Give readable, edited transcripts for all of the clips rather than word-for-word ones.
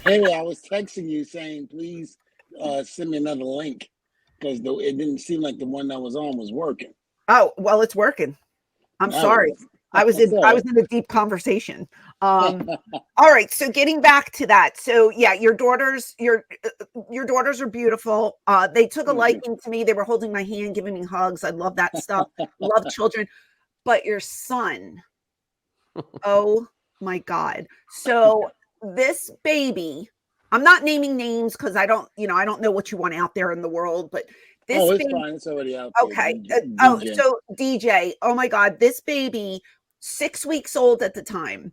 Hey, I was texting you saying, please send me another link because it didn't seem like the one that was on was working. Oh, well, it's working. I'm sorry. I was in a deep conversation. All right. So getting back to that. So yeah, your daughters are beautiful. They took a liking to me. They were holding my hand, giving me hugs. I love that stuff. Love children. But your son, oh my God. So this baby, I'm not naming names because I don't know what you want out there in the world, but this it's baby, fine. It's already out there. okay. DJ. So DJ, oh my God, this baby, 6 weeks old at the time,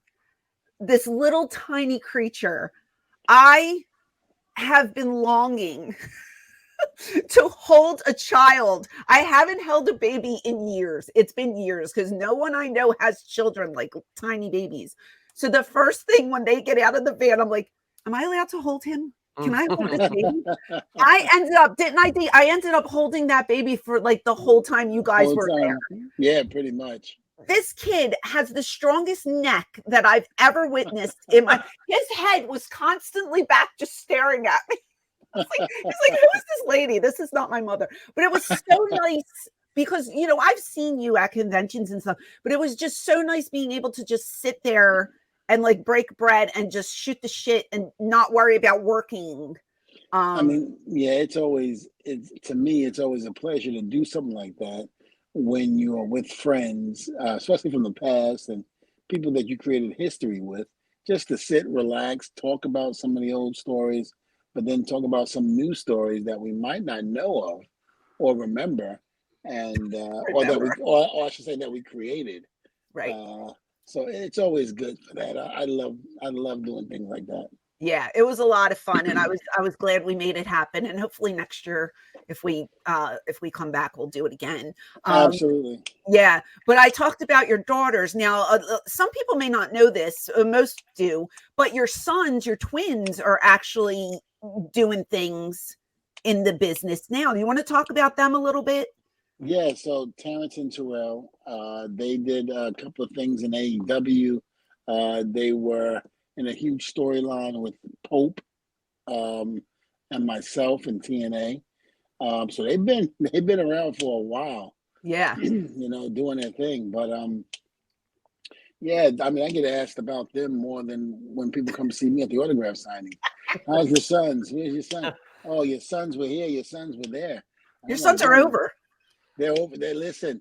this little tiny creature, I have been longing to hold a child. I haven't held a baby in years. It's been years because no one I know has children like tiny babies. So the first thing when they get out of the van, I'm like, am I allowed to hold him? Can I hold this baby? I ended up holding that baby for like the whole time you guys were there. Yeah, pretty much. This kid has the strongest neck that I've ever witnessed his head was constantly back just staring at me. He's like, who is this lady? This is not my mother. But it was so nice because, I've seen you at conventions and stuff, but it was just so nice being able to just sit there and like break bread and just shoot the shit and not worry about working. I mean, yeah, to me, it's always a pleasure to do something like that when you are with friends, especially from the past and people that you created history with, just to sit, relax, talk about some of the old stories, but then talk about some new stories that we might not know of or remember, and or I should say that we created. Right. So it's always good for that. I love doing things like that. Yeah, it was a lot of fun, and I was glad we made it happen. And hopefully next year, if we come back, we'll do it again. Absolutely. Yeah, but I talked about your daughters. Now, some people may not know this, most do, but your sons, your twins, are actually doing things in the business now. Do you want to talk about them a little bit? Yeah, so Terrence and Terrell, they did a couple of things in AEW. They were in a huge storyline with Pope and myself and TNA. So they've been around for a while. Yeah. Doing their thing. But yeah, I mean, I get asked about them more than when people come see me at the autograph signing. How's your sons? Where's your son? Oh, your sons were here. Your sons were there. Your sons are over. They're over there. Listen,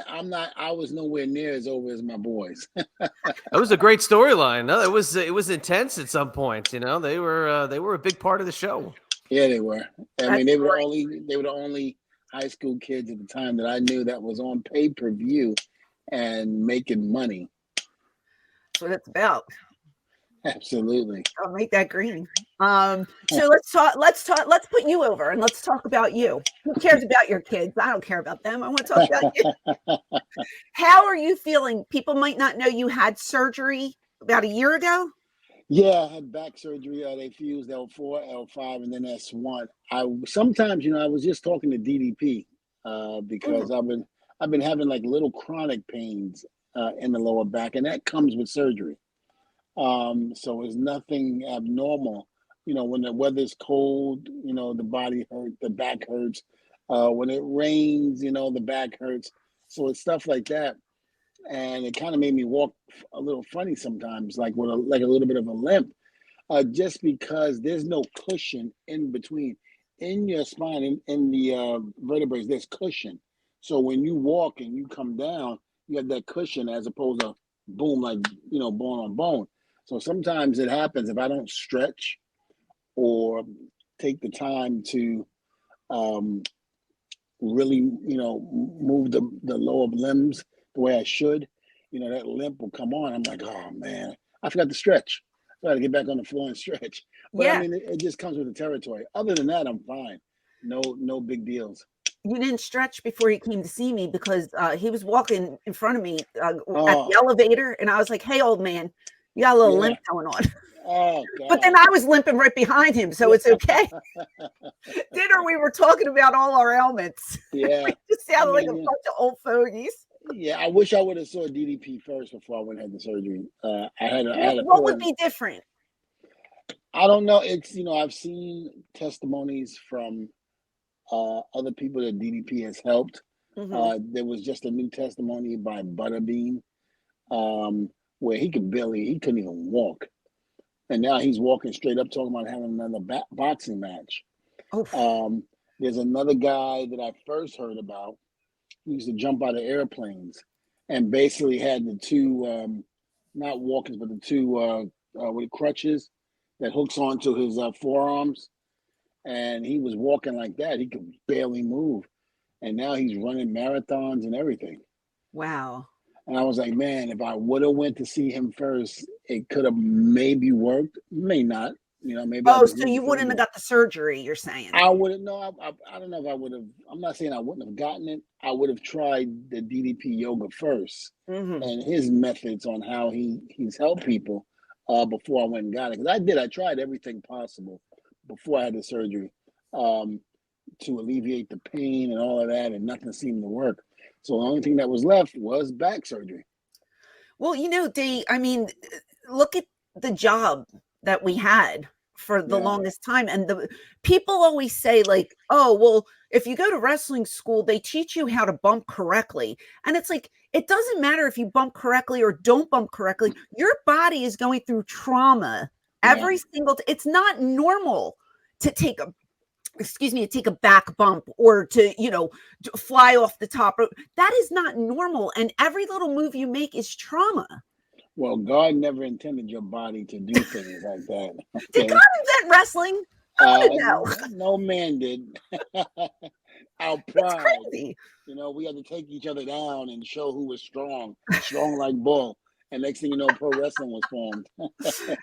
I was nowhere near as over as my boys. That was a great storyline. No, it was intense at some point. They were a big part of the show. Yeah, they were. I mean, they were the only high school kids at the time that I knew that was on pay-per-view and making money. That's what it's about. Absolutely. I'll make that green. So let's put you over and let's talk about you. Who cares about your kids? I don't care about them. I want to talk about you. How are you feeling? People might not know you had surgery about a year ago. Yeah, I had back surgery. They fused L4, L5, and then S1. I was just talking to DDP because I've been having like little chronic pains in the lower back, and that comes with surgery. So it's nothing abnormal. When the weather's cold, the body hurts, the back hurts. When it rains, the back hurts. So it's stuff like that. And it kind of made me walk a little funny sometimes, like with a little bit of a limp, just because there's no cushion in between. In your spine, in the vertebrae, there's cushion. So when you walk and you come down, you have that cushion as opposed to boom, like, bone on bone. So sometimes it happens if I don't stretch or take the time to really, move the lower limbs the way I should, that limp will come on. I'm like, oh man, I forgot to stretch. I got to get back on the floor and stretch. But yeah. I mean, it just comes with the territory. Other than that, I'm fine. No big deals. You didn't stretch before he came to see me because he was walking in front of me at the elevator, and I was like, hey, old man, you got a little limp going on. Oh, God. But then I was limping right behind him, so it's okay. Dinner, we were talking about all our ailments. Yeah. We just sounded like a bunch of old fogies. Yeah, I wish I would have saw DDP first before I went and had the surgery. I had what would be different? I don't know. It's I've seen testimonies from other people that DDP has helped. Hmm. There was just a new testimony by Butterbean, where he couldn't even walk, and now he's walking straight up, talking about having another boxing match. Oh, Um, there's another guy that I first heard about. He used to jump out of airplanes, and basically had the two, not walkers, but the two with crutches that hooks onto his forearms, and he was walking like that. He could barely move, and now he's running marathons and everything. wow. And I was like, man, if I would have went to see him first, it could have maybe worked, may not. Maybe I Oh, just so wouldn't you have felt wouldn't have good. got the surgery, you're saying? I wouldn't know. I don't know if I would have. I'm not saying I wouldn't have gotten it. I would have tried the DDP yoga first Hmm. and his methods on how he's helped people before I went and got it. Because I tried everything possible before I had the surgery to alleviate the pain and all of that, and nothing seemed to work. So the only thing that was left was back surgery. Well, I mean, look at the job that we had for the Yeah, longest time. And the people always say, like, oh, well, if you go to wrestling school, they teach you how to bump correctly. And it's like, it doesn't matter if you bump correctly or don't bump correctly. Your body is going through trauma yeah. every single it's not normal to take a back bump or to, fly off the top rope. That is not normal. And every little move you make is trauma. Well, God never intended your body to do things like that. Did God Okay. invent wrestling? I want to know. No man did. Our It's pride. crazy. We had to take each other down and show who was strong like bull. And next thing you know, pro wrestling was formed.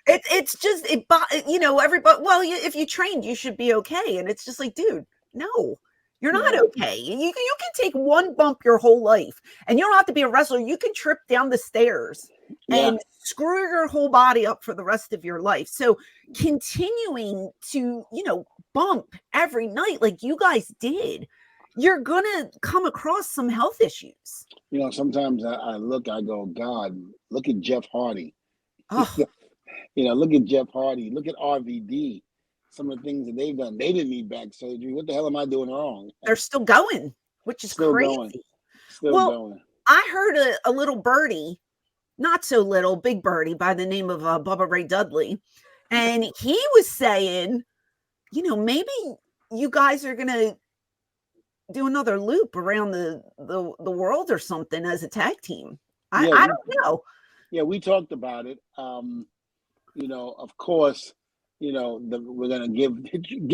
It's just everybody. Well, if you trained, you should be okay. And it's just like, dude, no, you're not Yeah, okay. You can take one bump your whole life, and you don't have to be a wrestler. You can trip down the stairs yeah. and screw your whole body up for the rest of your life. So continuing to, bump every night like you guys did, you're gonna come across some health issues. Sometimes I go, God, look at Jeff Hardy. Oh, Look at Jeff Hardy. Look at RVD. Some of the things that they've done. They didn't need back surgery. What the hell am I doing wrong? they're still going, which is Still crazy. going. Still Well, going. I heard a little birdie, not so little, big birdie by the name of Bubba Ray Dudley. And he was saying, maybe you guys are going to do another loop around the world or something as a tag team. I don't know. Yeah, we talked about it. Of course, we're gonna give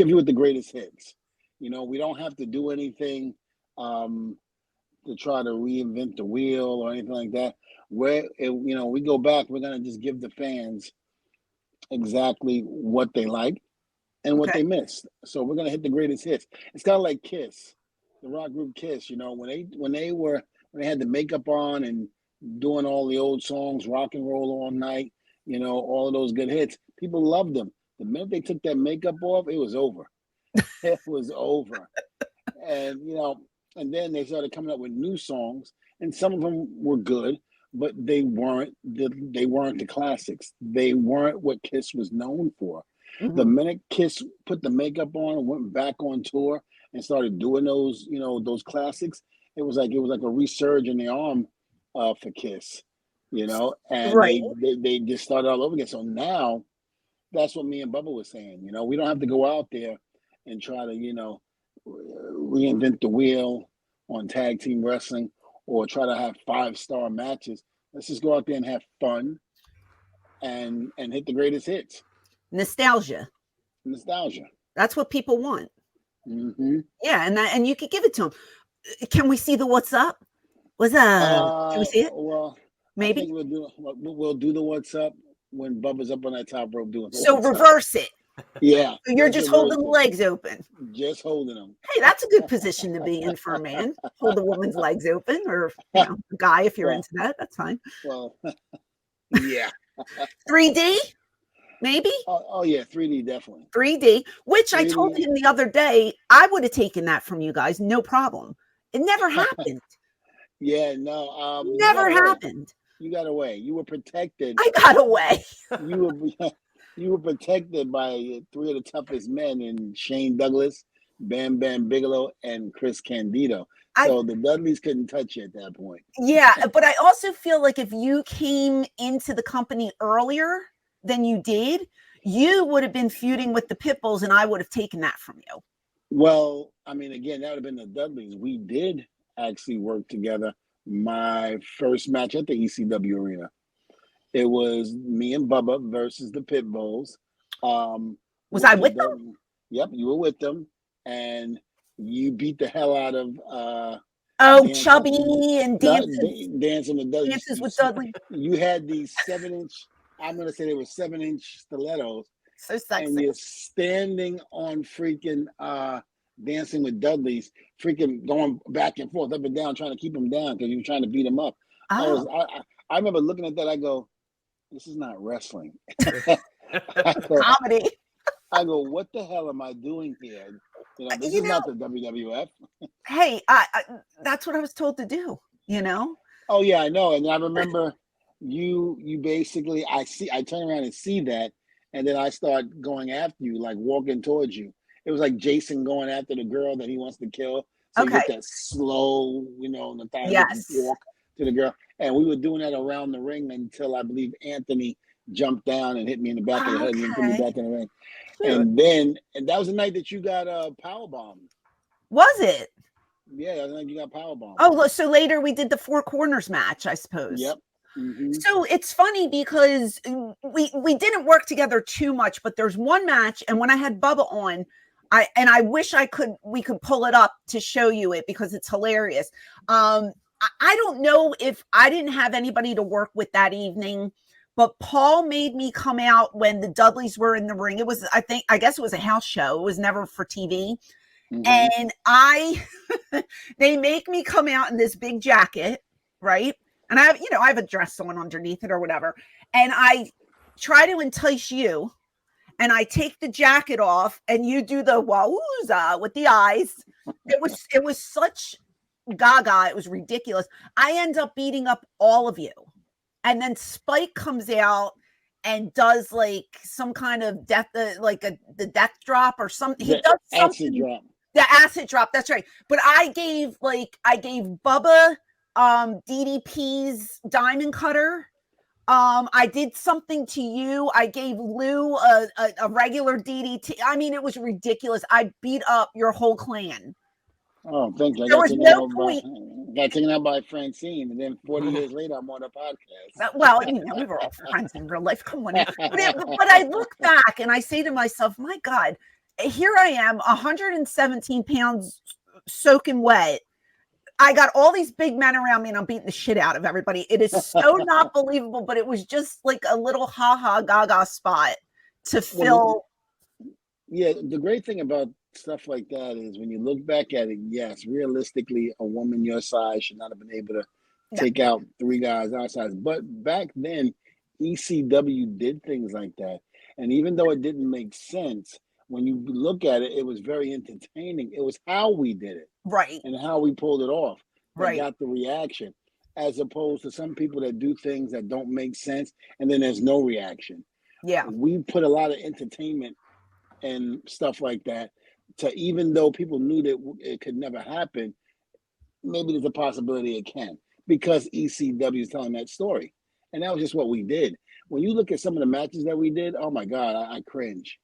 you with the greatest hits. We don't have to do anything to try to reinvent the wheel or anything like that. We go back, we're gonna just give the fans exactly what they like and what Okay. they missed. So we're gonna hit the greatest hits. It's kind of like Kiss, the rock group Kiss. When they had the makeup on and doing all the old songs, rock and roll all night, all of those good hits. People loved them. The minute they took that makeup off, it was over. It was over. And and then they started coming up with new songs, and some of them were good, but they weren't the classics. They weren't what Kiss was known for. The Mhm. minute Kiss put the makeup on and went back on tour and started doing those classics, it was like a resurge in the arm for Kiss, and Right. they just started all over again. So now that's what me and Bubba was saying. We don't have to go out there and try to reinvent the wheel on tag team wrestling or try to have 5-star matches. Let's just go out there and have fun and hit the greatest hits. Nostalgia. That's what people want. Mm-hmm. Yeah, and you could give it to them. Can we see the what's up? What's up? Can we see it? Well, Maybe. I think we'll do the what's up when Bubba's up on that top rope doing the So what's reverse up. it. Yeah. You're just holding the legs open. Just holding them. Hey, that's a good position to be in for a man. Hold a woman's legs open, or a guy if you're into that. That's fine. Well, yeah. 3D, maybe. Oh yeah, 3D definitely. 3D, which 3D. I told him the other day, I would have taken that from you guys, no problem. It never happened. Yeah, no. Never happened. You got away. You were protected. I got away. You You were protected by three of the toughest men in Shane Douglas, Bam Bam Bigelow, and Chris Candido. I So the Dudleys couldn't touch you at that point. Yeah, but I also feel like if you came into the company earlier than you did, you would have been feuding with the Pitbulls, and I would have taken that from you. Well, I mean, again, that would have been the Dudleys. We did actually work together. My first match at the ECW arena. It was me and Bubba versus the Pitbulls. Was I with them? Yep, you were with them, and you beat the hell out of Chubby and dancing with Dudley. Dances with Dudley. You had these 7-inch. I'm gonna say they were 7-inch stilettos. So sexy. And you're standing on freaking Dancing with Dudley's, freaking going back and forth, up and down, trying to keep him down because you were trying to beat him up. Oh. I remember looking at that. I go, this is not wrestling. Comedy. I go, what the hell am I doing here? This is not the WWF. Hey, that's what I was told to do, Oh yeah, I know. And I remember you basically, I turn around and see that, and then I start going after you, like walking towards you. It was like Jason going after the girl that he wants to kill. So you get that slow, walk to the girl. And we were doing that around the ring until I believe Anthony jumped down and hit me in the back of the head and put me back in the ring. Cute. And that was the night that you got powerbombed. Was it? Yeah, that was the night you got powerbombed. Oh, so later we did the Four Corners match, I suppose. Yep. Mm-hmm. So it's funny because we didn't work together too much, but there's one match, and when I had Bubba on, I wish we could pull it up to show you it because it's hilarious. I don't know if I didn't have anybody to work with that evening, but Paul made me come out when the Dudleys were in the ring. It was, I guess it was a house show. It was never for TV. Mm-hmm. And they make me come out in this big jacket, right? And I have a dress on underneath it or whatever. And I try to entice you. And I take the jacket off and you do the wowza with the eyes. It was such gaga. It was ridiculous. I end up beating up all of you. And then Spike comes out and does like some kind of death, the death drop or something. He does something. Acid drop. The acid drop. That's right. But I gave Bubba DDP's diamond cutter. I did something to you. I gave Lou a regular DDT. I mean, it was ridiculous. I beat up your whole clan. Oh, thank you. There was no point. Got taken out by Francine, and then 40 years later, I'm on a podcast. Well, we were all friends in real life. Come on. But I look back and I say to myself, my God, here I am, 117 pounds soaking wet. I got all these big men around me and I'm beating the shit out of everybody. It is so not believable, but it was just like a little ha-ha gaga spot to fill. Yeah, the great thing about stuff like that is when you look back at it, yes, realistically, a woman your size should not have been able to take out three guys our size. But back then, ECW did things like that. And even though it didn't make sense, when you look at it, it was very entertaining. It was how we did it. Right. And how we pulled it off. Right. Got the reaction. As opposed to some people that do things that don't make sense and then there's no reaction. Yeah. We put a lot of entertainment and stuff like that to, even though people knew that it could never happen, maybe there's a possibility it can because ECW is telling that story. And that was just what we did. When you look at some of the matches that we did, oh my God, I cringe.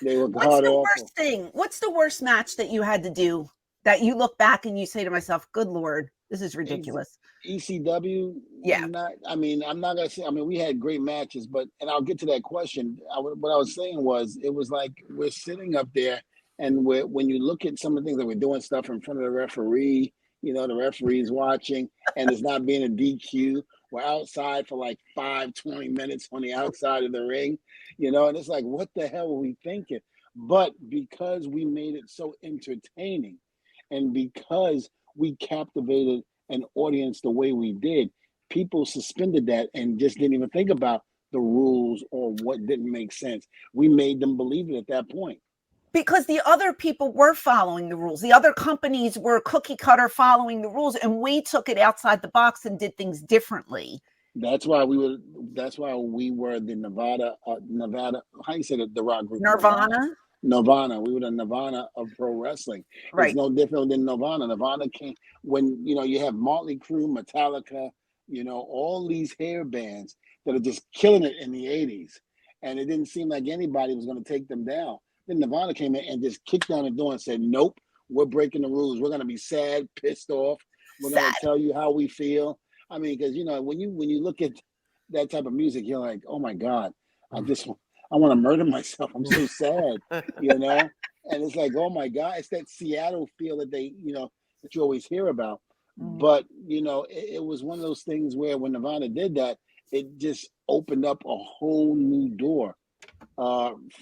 They were god awful. What's the worst thing? What's the worst match that you had to do that you look back and you say to myself, good Lord, this is ridiculous? ECW? Yeah. I'm not going to say, we had great matches, and I'll get to that question. What I was saying was, it was like we're sitting up there and when you look at some of the things that we're doing stuff in front of the referee, the referee's watching and it's not being a DQ. We're outside for like 20 minutes on the outside of the ring, and it's like, what the hell were we thinking? But because we made it so entertaining and because we captivated an audience the way we did, people suspended that and just didn't even think about the rules or what didn't make sense. We made them believe it at that point. Because the other people were following the rules. The other companies were cookie cutter following the rules, and we took it outside the box and did things differently. That's why we were. That's why we were the Nevada. How you say the rock group? Nirvana, Nirvana. We were the Nirvana of pro wrestling. It's right? no different than Nirvana. Nirvana came when you have Motley Crue, Metallica, all these hair bands that are just killing it in the '80s, and it didn't seem like anybody was going to take them down. Then Nirvana came in and just kicked down the door and said, "Nope, we're breaking the rules. We're going to be sad, pissed off. We're going Sad. to tell you how we feel." I mean, because when you look at that type of music, you're like, "Oh my God, I want to murder myself. I'm so sad," And it's like, "Oh my God," it's that Seattle feel that that you always hear about. But it was one of those things where when Nirvana did that, it just opened up a whole new door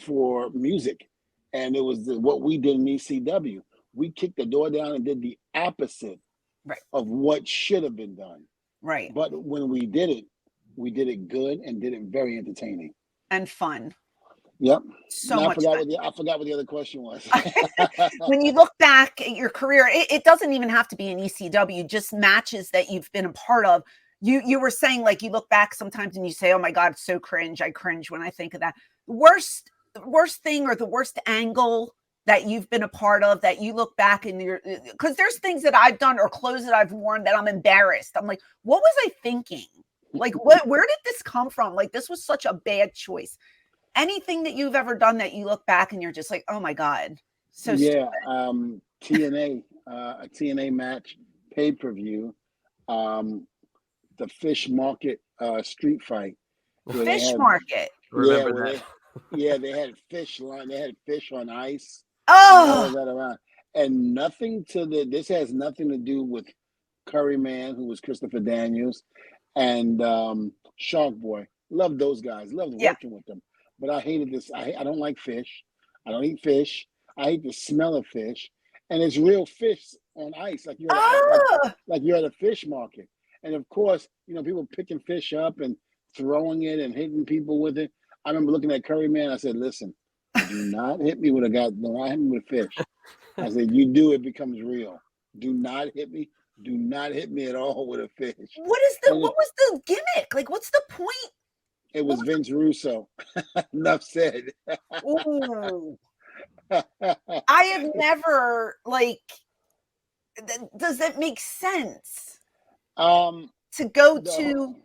for music, and it was what we did in ECW. We kicked the door down and did the opposite Right. of what should have been done. Right. But when we did it good and did it very entertaining and fun. Yep. So Now, much I forgot what the other question was. When you look back at your career, it doesn't even have to be an ECW, just matches that you've been a part of. You were saying, like, you look back sometimes and you say, "Oh my God, it's so cringe. I cringe when I think of that." The worst thing or the worst angle that you've been a part of that you look back and because there's things that I've done or clothes that I've worn that I'm embarrassed. I'm like, what was I thinking? Like, where did this come from? Like, this was such a bad choice. Anything that you've ever done that you look back and you're just like, "Oh my God, so yeah, stupid." TNA, a TNA match, pay-per-view, the fish market street fight. Where Fish market. Remember that. They had fish line. They had fish on ice. Oh, all of that around, and this has nothing to do with Curry Man, who was Christopher Daniels, and Shark Boy. Loved those guys. Loved yeah. working with them. But I hated this. I don't like fish. I don't eat fish. I hate the smell of fish. And it's real fish on ice, like you're at a fish market. And of course, people picking fish up and throwing it and hitting people with it. I remember looking at Curry Man. I said, "Listen, do not hit me with not hit me with fish." I said, "You do, it becomes real. Do not hit me. Do not hit me at all with a fish." What was the gimmick? Like, what's the point? It was Vince Russo. Enough said. Ooh. I have never, does that make sense? To go to.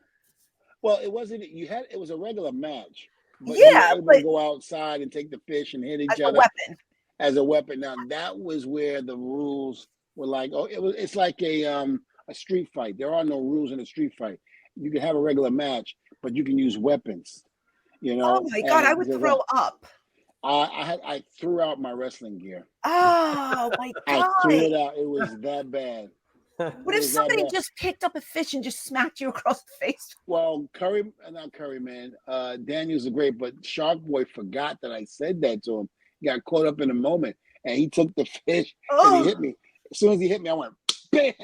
Well, it wasn't. It was a regular match. But yeah, you were able to go outside and take the fish and hit each other as a weapon. Now that was where the rules were like, it's like a street fight. There are no rules in a street fight. You can have a regular match, but you can use weapons. Oh my God, I would throw up. I threw out my wrestling gear. Oh my God. I threw it out. It was that bad. What if somebody just picked up a fish and just smacked you across the face? Well, not Curry Man. Daniels are great, but Shark Boy forgot that I said that to him. He got caught up in the moment, and he took the fish and he hit me. As soon as he hit me, I went, bam!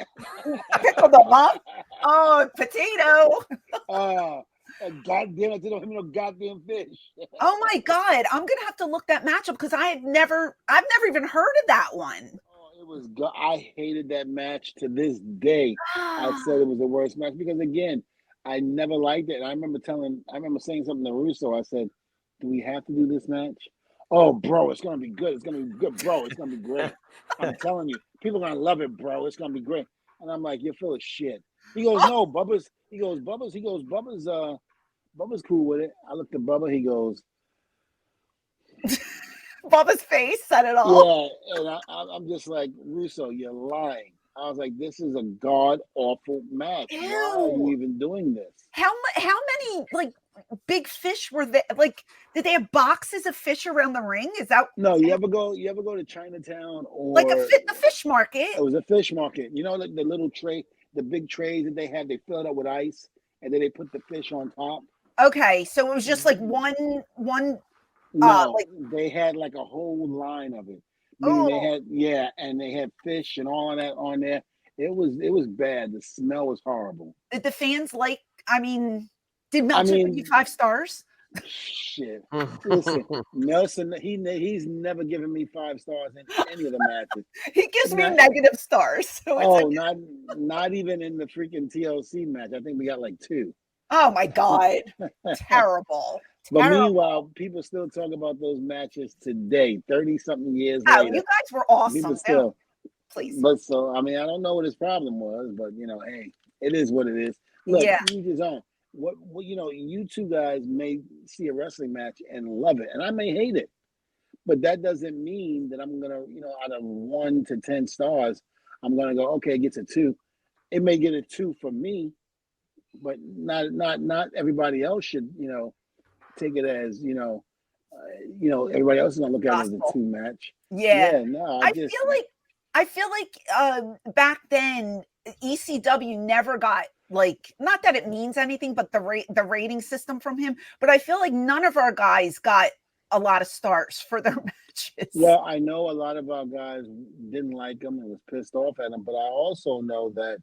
Pickled them up. Oh, potato. God damn, I didn't hit no goddamn fish. Oh my God, I'm gonna have to look that match up because I've never even heard of that one. I hated that match to this day. I said it was the worst match because, again, I never liked it. And I remember saying something to Russo. I said, "Do we have to do this match?" "Oh, bro, it's gonna be good. It's gonna be good, bro. It's gonna be great. I'm telling you, people are gonna love it, bro. It's gonna be great." And I'm like, "You're full of shit." He goes, "No, Bubba's." He goes, Bubba's cool with it. I looked at Bubba. He goes. Bubba's face said it all. Yeah, and I'm just like, "Russo, you're lying." I was like, "This is a god awful match. Ew. Why are you even doing this?" How many big fish were there? Like, did they have boxes of fish around the ring? Is that no? You ever go to Chinatown or like a fish market? It was a fish market. Like the little tray, the big trays that they had. They fill it up with ice, and then they put the fish on top. Okay, so it was just like one. No, they had like a whole line of it. Meaning they had fish and all of that on there. It was bad. The smell was horrible. Did the fans did Meltzer give you 5 stars? Shit. Listen, Nelson, he's never given me 5 stars in any of the matches. He gives me negative stars. So not even in the freaking TLC match. I think we got like 2. Oh my God. Terrible. But Terrible. meanwhile, people still talk about those matches today, 30-something years Oh, later. you guys were awesome. People Don't, still, please. but so, I mean, I don't know what his problem was, but hey, it is what it is. Look, Yeah. each his own. What you two guys may see a wrestling match and love it, and I may hate it, but that doesn't mean that I'm gonna, out of 1 to 10 stars, I'm gonna go, okay, it gets a 2. It may get a 2 for me, but not everybody else should, take it as, everybody else is gonna look at it as a Gospel. 2 match. Yeah. Yeah, no, I feel like back then ECW never got, like, not that it means anything, but the rating system from him, but I feel like none of our guys got a lot of stars for their matches. Well, I know a lot of our guys didn't like him and was pissed off at him, but I also know that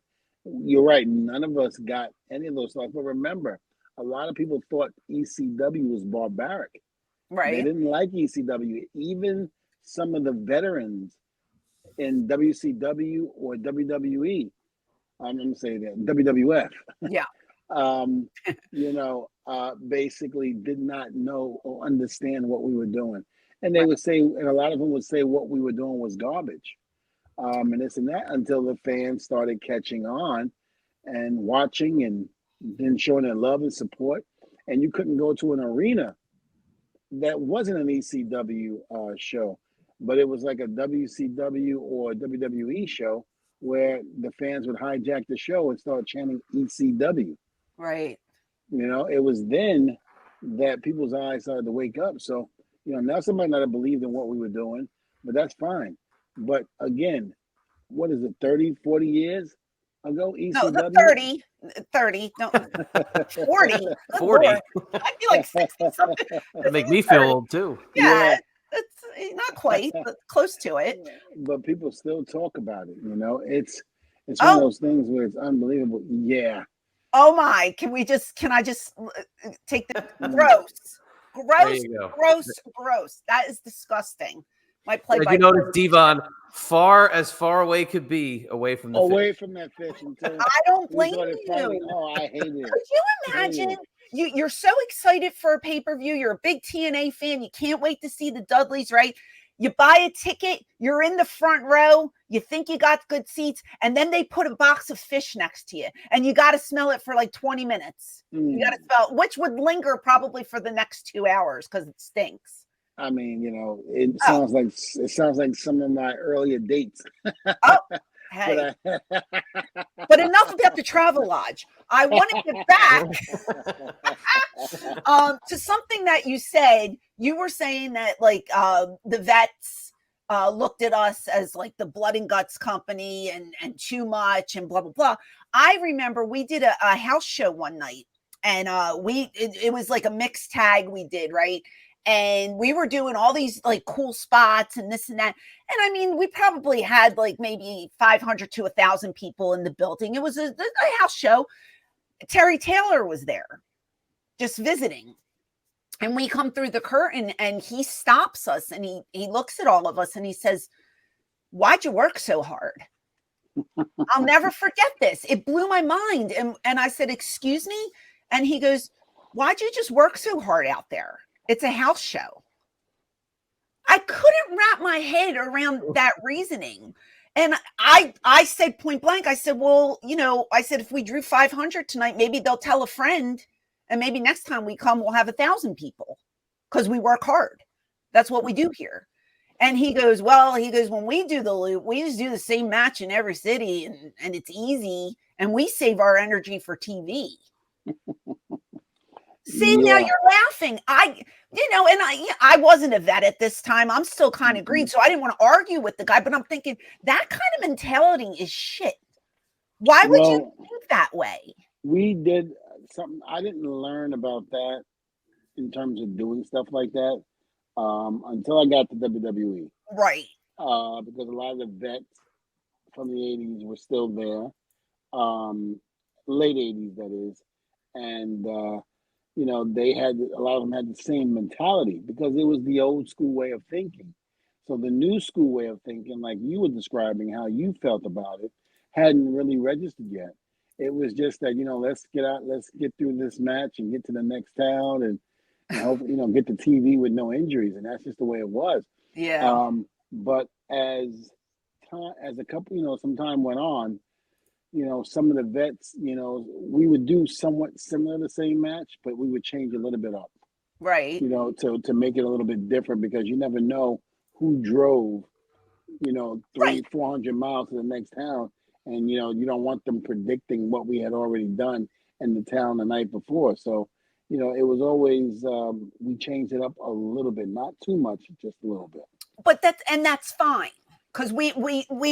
you're right. None of us got any of those stars. But remember, a lot of people thought ECW was barbaric. They Right. didn't like ECW. Even some of the veterans in WCW or WWE, I'm going to say that WWF. Yeah. Basically did not know or understand what we were doing. And they Right. would say, and a lot of them would say what we were doing was garbage. And this and that, until the fans started catching on and watching and then showing their love and support. And you couldn't go to an arena that wasn't an ECW show, but it was like a WCW or WWE show where the fans would hijack the show and start chanting ECW. Right. It was then that people's eyes started to wake up. So, now somebody might have believed in what we were doing, but that's fine. But again, what is it, 30, 40 years ago, ECW? No, the 30, no, 40. 40. I feel like 60 something. That make me feel old too. Yeah, it's not quite, but close to it. But people still talk about it. It's one of those things where it's unbelievable. Yeah. Oh my! Can I just take the gross? That is disgusting. My play by Devon, far away could be away from the away fish. from that fish. Until I don't blame you. Oh, I hate it. Could you imagine? You're so excited for a pay-per-view. You're a big TNA fan. You can't wait to see the Dudleys, right? You buy a ticket, you're in the front row, you think you got good seats, and then they put a box of fish next to you, and you got to smell it for like 20 minutes. You got to smell, which would linger probably for the next 2 hours because it stinks. I mean, it sounds like some of my earlier dates. Hey. But enough about the travel lodge. I want to get back to something that you said. You were saying that like the vets looked at us as like the blood and guts company and too much and blah, blah, blah. I remember we did a house show one night and it was like a mixed tag we did, right? And we were doing all these like cool spots and this and that. And I mean, we probably had like maybe 500 to 1,000 people in the building. It was a house show. Terry Taylor was there just visiting. And we come through the curtain and he stops us and he looks at all of us and he says, "Why'd you work so hard?" I'll never forget this. It blew my mind. And I said, "Excuse me?" And he goes, "Why'd you just work so hard out there? It's a house show." I couldn't wrap my head around that reasoning. And I said point blank, I said, well, I said, if we drew 500 tonight, maybe they'll tell a friend. And maybe next time we come, we'll have 1,000 people because we work hard. That's what we do here. And he goes, when we do the loop, we just do the same match in every city and it's easy. And we save our energy for TV. See, now you're laughing. I wasn't a vet at this time. I'm still kind of green, so I didn't want to argue with the guy. But I'm thinking that kind of mentality is shit. Why would you think that way? We did something. I didn't learn about that in terms of doing stuff like that until I got to WWE. Right. Because a lot of the vets from the 80s were still there. Late 80s, that is. And they had, a lot of them had the same mentality because it was the old school way of thinking. So the new school way of thinking, like you were describing how you felt about it, hadn't really registered yet. It was just that, let's get out, let's get through this match and get to the next town and hope, get the TV with no injuries. And that's just the way it was. Yeah. But as a couple, some time went on, some of the vets, we would do somewhat similar to the same match, but we would change a little bit up, Right. to make it a little bit different, because you never know who drove, 300-400 miles to the next town. And, you don't want them predicting what we had already done in the town the night before. So, it was always, we changed it up a little bit, not too much, just a little bit. But that's fine. Because we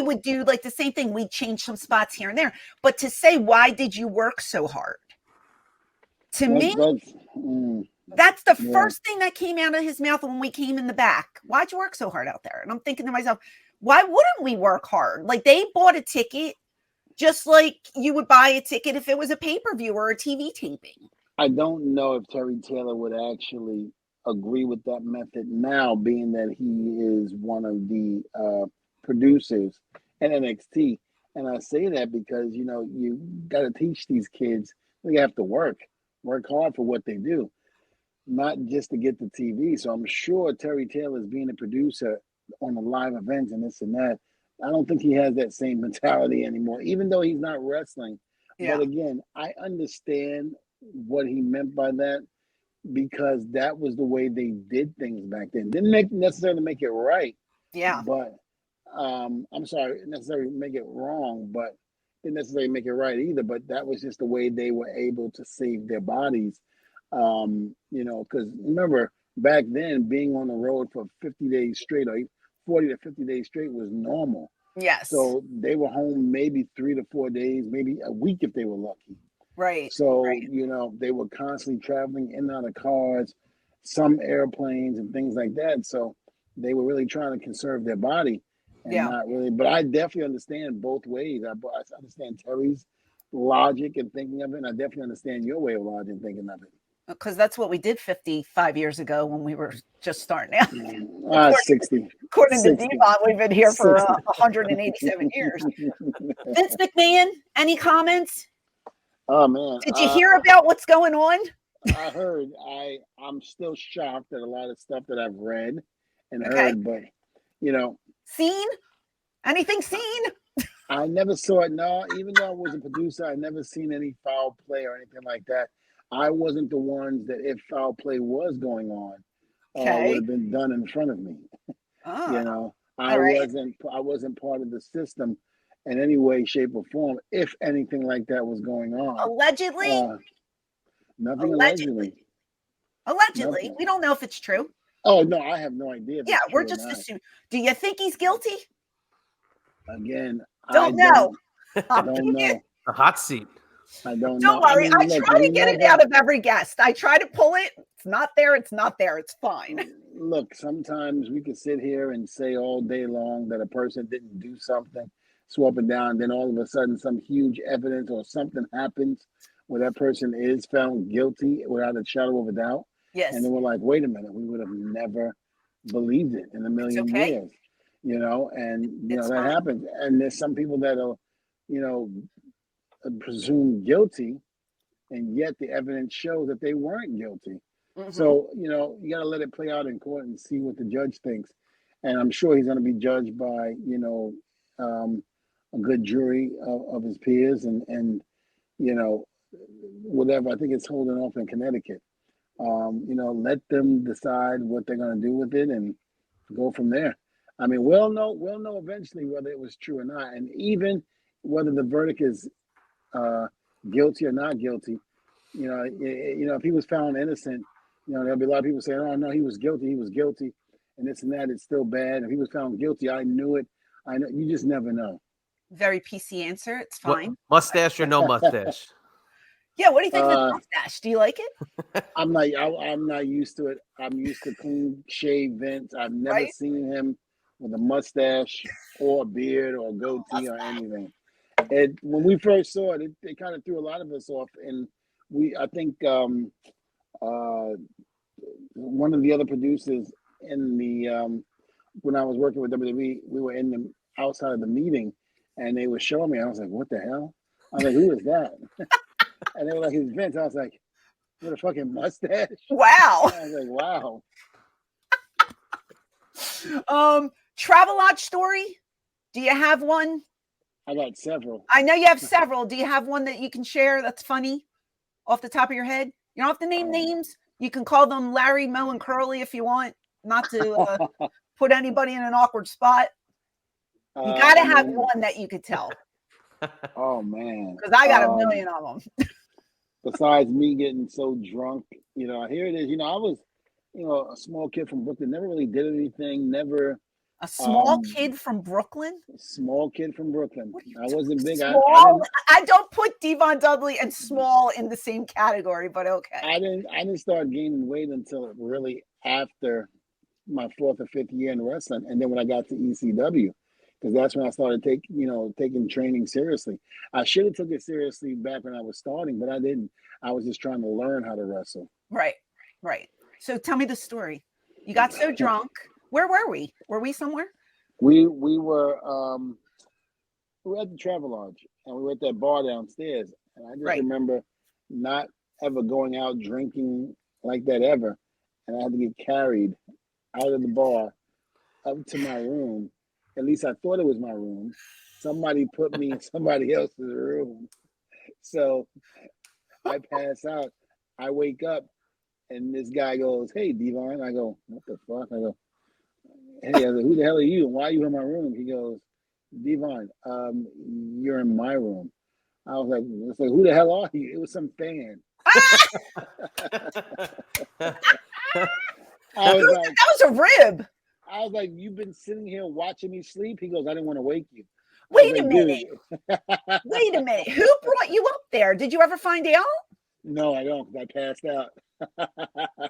would do like the same thing. We'd change some spots here and there. But to say, why did you work so hard? To me, that's the first thing that came out of his mouth when we came in the back. Why'd you work so hard out there? And I'm thinking to myself, why wouldn't we work hard? Like, they bought a ticket just like you would buy a ticket if it was a pay-per-view or a TV taping. I don't know if Terry Taylor would actually agree with that method now, being that he is one of the producers at NXT. And I say that because, you got to teach these kids they have to work hard for what they do, not just to get the TV. So I'm sure Terry Taylor, is being a producer on the live events and this and that, I don't think he has that same mentality anymore, even though he's not wrestling. Yeah. But again, I understand what he meant by that, because that was the way they did things back then. Didn't necessarily make it right. Yeah. But I'm sorry, necessarily make it wrong, but didn't necessarily make it right either. But that was just the way they were able to save their bodies. Because remember, back then, being on the road for 50 days straight, or 40 to 50 days straight, was normal. Yes. So they were home maybe 3 to 4 days, maybe a week if they were lucky. Right. So, they were constantly traveling in and out of cars, some airplanes and things like that. So they were really trying to conserve their body and not really. But I definitely understand both ways. I understand Terry's logic and thinking of it, and I definitely understand your way of logic and thinking of it. Because that's what we did 55 years ago when we were just starting out. 60. According to Devon, we've been here for 187 years. Vince McMahon, any comments? Oh, man. Did you hear about what's going on? I heard. I'm still shocked at a lot of stuff that I've read and heard, but, Seen? Anything seen? I never saw it. No, even though I was a producer, I never seen any foul play or anything like that. I wasn't the ones that, if foul play was going on, would have been done in front of me. I wasn't part of the system in any way, shape, or form, if anything like that was going on. Allegedly? Nothing allegedly. Allegedly. We don't know if it's true. Oh, no, I have no idea. Yeah, we're just assuming. Do you think he's guilty? Again, don't know. I don't know. A hot seat. I don't know. Don't worry. I try to get it out of every guest. I try to pull it. It's not there. It's not there. It's fine. Look, sometimes we can sit here and say all day long that a person didn't do something, swap it down, then all of a sudden some huge evidence or something happens where that person is found guilty without a shadow of a doubt. Yes. And then we're like, wait a minute, we would have never believed it in a million years. That happens. And there's some people that'll, presumed guilty, and yet the evidence shows that they weren't guilty. Mm-hmm. So, you got to let it play out in court and see what the judge thinks. And I'm sure he's going to be judged by, a good jury of his peers and whatever. I think it's holding off in Connecticut. Let them decide what they're going to do with it and go from there. I mean, we'll know eventually whether it was true or not. And even whether the verdict is guilty or not guilty, if he was found innocent, there'll be a lot of people saying, oh, no, he was guilty, and this and that, it's still bad. If he was found guilty, I knew it. I know. You just never know. Very PC answer. It's fine. What, mustache or no mustache? Yeah, what do you think of the mustache? Do you like it? I'm not used to it. I'm used to clean shaved Vince. I've never seen him with a mustache or a beard or a goatee or anything. When we first saw it, it kind of threw a lot of us off. And I think one of the other producers in the when I was working with WWE, we were in the outside of the meeting, and they were showing me. I was like, "What the hell?" I was like, who is that? And they were like, it's Vince. I was like, with a fucking mustache. Wow. I was like, wow. Travelodge story. Do you have one? I got several. I know you have several. Do you have one that you can share that's funny off the top of your head? You don't have to name names. You can call them Larry, Moe, and Curly if you want, not to put anybody in an awkward spot. You got to have one that you could tell. Oh, man. Because I got a million of them. Besides me getting so drunk, here it is. I was, a small kid from Brooklyn, never really did anything, never. A small kid from Brooklyn? Small kid from Brooklyn. I wasn't big. I don't put Devon Dudley and small in the same category, but okay. I didn't start gaining weight until really after my 4th or 5th year in wrestling. And then when I got to ECW, because that's when I started taking training seriously. I should have took it seriously back when I was starting, but I didn't. I was just trying to learn how to wrestle. Right. So tell me the story. You got so drunk. Where were we? Were we somewhere? We were at the Travelodge, and we were at that bar downstairs. And I just remember not ever going out drinking like that ever. And I had to get carried out of the bar up to my room. At least I thought it was my room. Somebody put me in somebody else's room. So I pass out. I wake up, and this guy goes, "Hey, Devon." I go, "What the fuck?" I go, "Hey," I go, "Who the hell are you? And why are you in my room?" He goes, "Devon, you're in my room." I was like, "Who the hell are you?" It was some fan. I was like, that was a rib. I was like, "You've been sitting here watching me sleep?" He goes, "I didn't want to wake you." Wait a minute. Wait a minute. Who brought you up there? Did you ever find out? No, I don't, because I passed out. I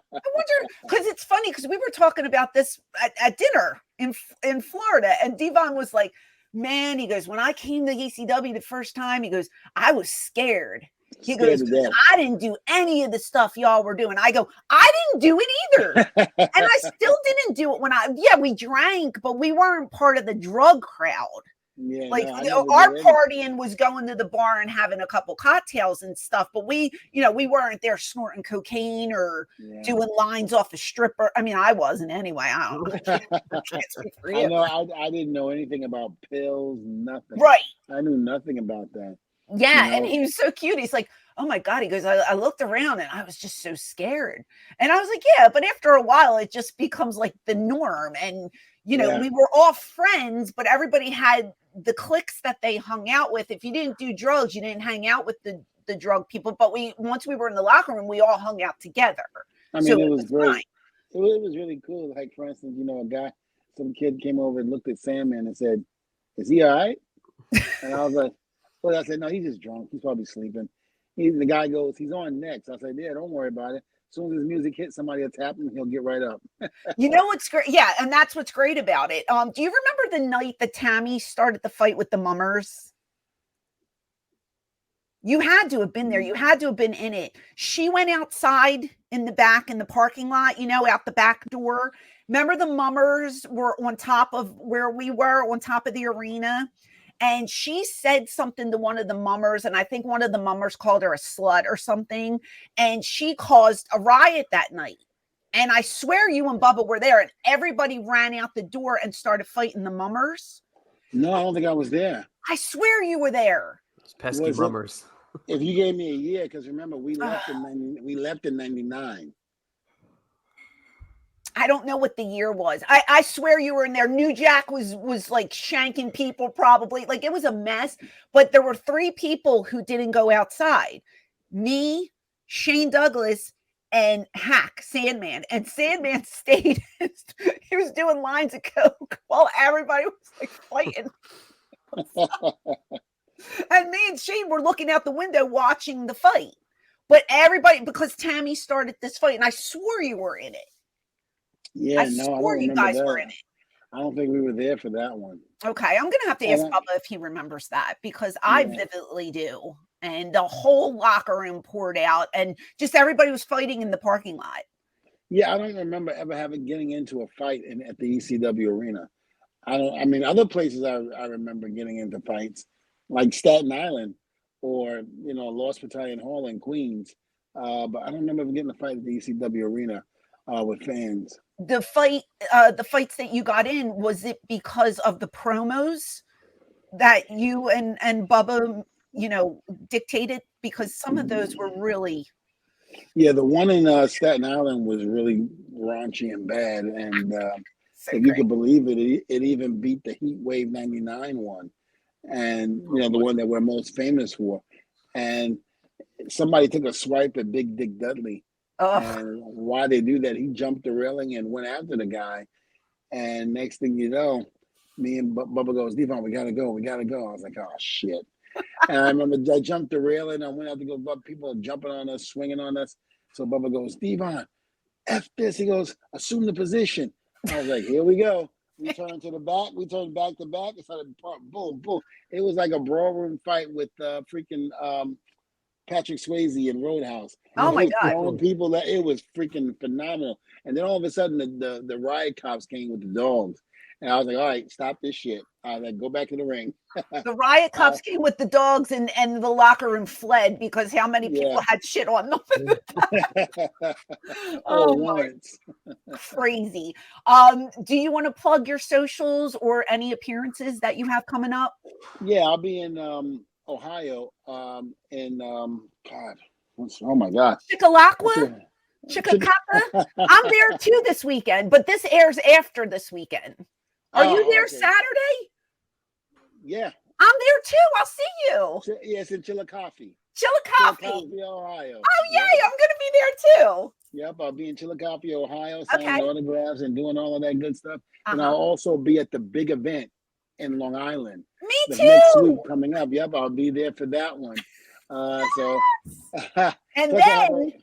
wonder, because it's funny, because we were talking about this at dinner in Florida, and Devon was like, "Man," he goes, "when I came to ECW the first time," he goes, "I was scared." He goes, "I didn't do any of the stuff y'all were doing." I go, "I didn't do it either." And I still didn't do it we drank, but we weren't part of the drug crowd. Yeah, our partying was going to the bar and having a couple cocktails and stuff, but we weren't there snorting cocaine or doing lines off a stripper. I mean, I wasn't anyway. I don't know. I know. I didn't know anything about pills, nothing. Right. I knew nothing about that. Yeah, and he was so cute. He's like, "Oh my God," he goes, I looked around and I was just so scared. And I was like, yeah, but after a while, it just becomes like the norm. And, we were all friends, but everybody had the cliques that they hung out with. If you didn't do drugs, you didn't hang out with the drug people. But once we were in the locker room, we all hung out together. I mean, it was great. Fine. It was really cool. Like, for instance, some kid came over and looked at Sandman and said, "Is he all right?" And I was like, "Well," I said, "No, he's just drunk. He's probably sleeping." The guy goes, "He's on next." I said, "Yeah, don't worry about it. As soon as his music hits, somebody will tap him, he'll get right up." You know what's great? Yeah, and that's what's great about it. Do you remember the night that Tammy started the fight with the Mummers? You had to have been there. You had to have been in it. She went outside in the back in the parking lot, out the back door. Remember the Mummers were on top of where we were, on top of the arena? And she said something to one of the Mummers, and I think one of the Mummers called her a slut or something, and she caused a riot that night. And I swear you and Bubba were there, and everybody ran out the door and started fighting the Mummers. No, I don't think I was there. I swear you were there. Those pesky Mummers. If you gave me a year, because remember, we left in 99. I don't know what the year was. I swear you were in there. New Jack was like shanking people probably. Like, it was a mess. But there were 3 people who didn't go outside. Me, Shane Douglas, and Hack, Sandman. And Sandman stayed. He was doing lines of coke while everybody was like fighting. And me and Shane were looking out the window watching the fight. But everybody, because Tammy started this fight, and I swore you were in it. Yeah, I swore you guys were in it. I don't think we were there for that one. Okay, I'm going to have to ask Bubba if he remembers that, because I vividly do. And the whole locker room poured out, and just everybody was fighting in the parking lot. Yeah, I don't remember ever getting into a fight at the ECW arena. Other places I remember getting into fights, like Staten Island. or Lost Battalion Hall in Queens. But I don't remember ever getting a fight at the ECW arena with fans. The fights that you got in, was it because of the promos that you and Bubba, dictated? Because some of those were really. Yeah, the one in Staten Island was really raunchy and bad, and if you could believe it, it even beat the Heat Wave '99 one, and the one that we're most famous for. And somebody took a swipe at Big Dick Dudley, and why they do that? He jumped the railing and went after the guy, and next thing you know, me and Bubba goes, "Devon, we gotta go. I was like, oh shit. And I remember I jumped the railing. I went out to go, but people jumping on us, swinging on us. So Bubba goes, "Devon, F this." He goes, "Assume the position." I was like, here we go. We turned to the back. We turned back to back. It started boom, boom. It was like a brawl room fight with freaking Patrick Swayze in Roadhouse. Oh my God. People, it was freaking phenomenal. And then all of a sudden the riot cops came with the dogs. And I was like, all right, stop this shit. I was like, go back to the ring. The riot cops came with the dogs, and the locker room fled because how many people had shit on them. Crazy. Do you want to plug your socials or any appearances that you have coming up? Yeah, I'll be in Ohio. Oh my God. Chickalacqua? I'm there too this weekend, but this airs after this weekend. Are you there Saturday? Yeah. I'm there too. I'll see you. Yeah, it's in Chillicothe. Chillicothe, Ohio. Oh, yay. I'm going to be there too. Yep, I'll be in Chillicothe, Ohio, signing autographs and doing all of that good stuff. And I'll also be at the big event in Long Island. Me too. Next week coming up. Yep, I'll be there for that one. And then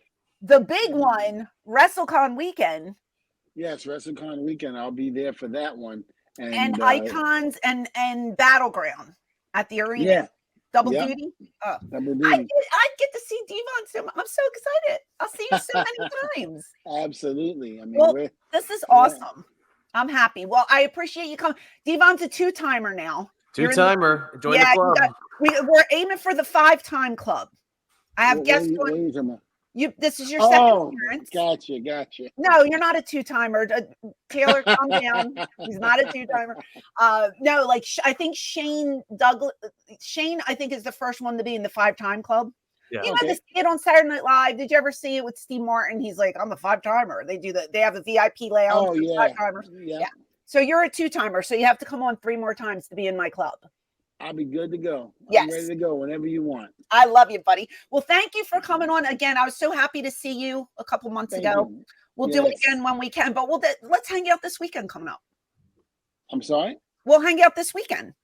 the big one, WrestleCon weekend. Yes, WrestleCon weekend. I'll be there for that one. And Icons and Battleground at the arena. Yeah. Double duty. Double duty. I get to see Devon so I'm so excited. I'll see you so many times. Absolutely. I mean, this is awesome. I'm happy. Well, I appreciate you coming. Devon's a 2-timer now. Two-timer. Join the club. We're aiming for the 5-time club. I have guests going. This is your second appearance. Gotcha. No, you're not a 2-timer. Taylor, calm down. He's not a 2-timer. No, like I think Shane, I think is the first one to be in the 5-time club. Yeah. This kid on Saturday Night Live. Did you ever see it with Steve Martin? He's like, I'm a 5-timer. They have a VIP lounge. Oh, yeah. 5-timers. Yeah. So you're a 2-timer. So you have to come on 3 more times to be in my club. I'll be good to go. Yes. I'm ready to go whenever you want. I love you, buddy. Well, thank you for coming on again. I was so happy to see you a couple months ago. We'll do it again when we can, but let's hang out this weekend coming up. I'm sorry? We'll hang out this weekend.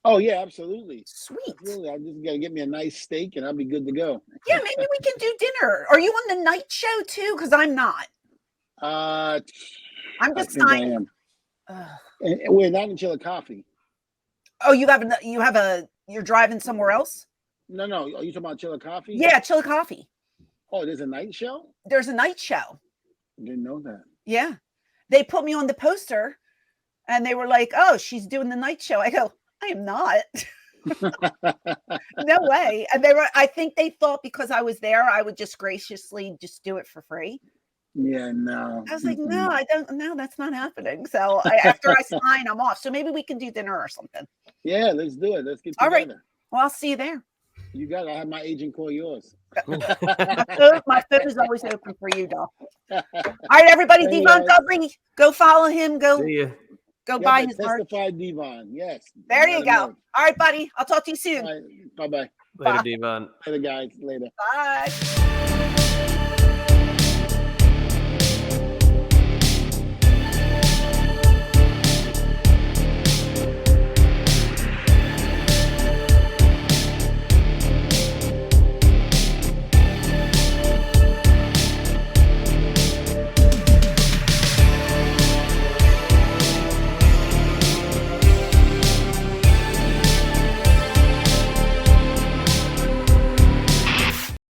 Oh, yeah, absolutely. Sweet. Absolutely. I just got to get me a nice steak and I'll be good to go. Yeah, maybe we can do dinner. Are you on the night show too? Because I'm not. I'm just signing. We're not in Chillicothe. Oh, you're driving somewhere else? No. Are you talking about Chillicothe? Yeah, Chillicothe. Oh, there's a night show? There's a night show. I didn't know that. Yeah. They put me on the poster and they were like, oh, she's doing the night show. I go, I am not. No way. And I think they thought because I was there, I would just graciously just do it for free. Yeah, no. I was like, no, I don't. No, that's not happening. So after I sign, I'm off. So maybe we can do dinner or something. Yeah, let's do it. Let's get together. All right. Well, I'll see you there. You got it. I'll have my agent call yours. My phone is always open for you, Doc. All right, everybody. Devon Dudley, go follow him. Go buy his merch. Testified Devon. Yes. There you go. All right, buddy. I'll talk to you soon. All right, bye-bye. Later, Devon. Later, guys. Later. Bye.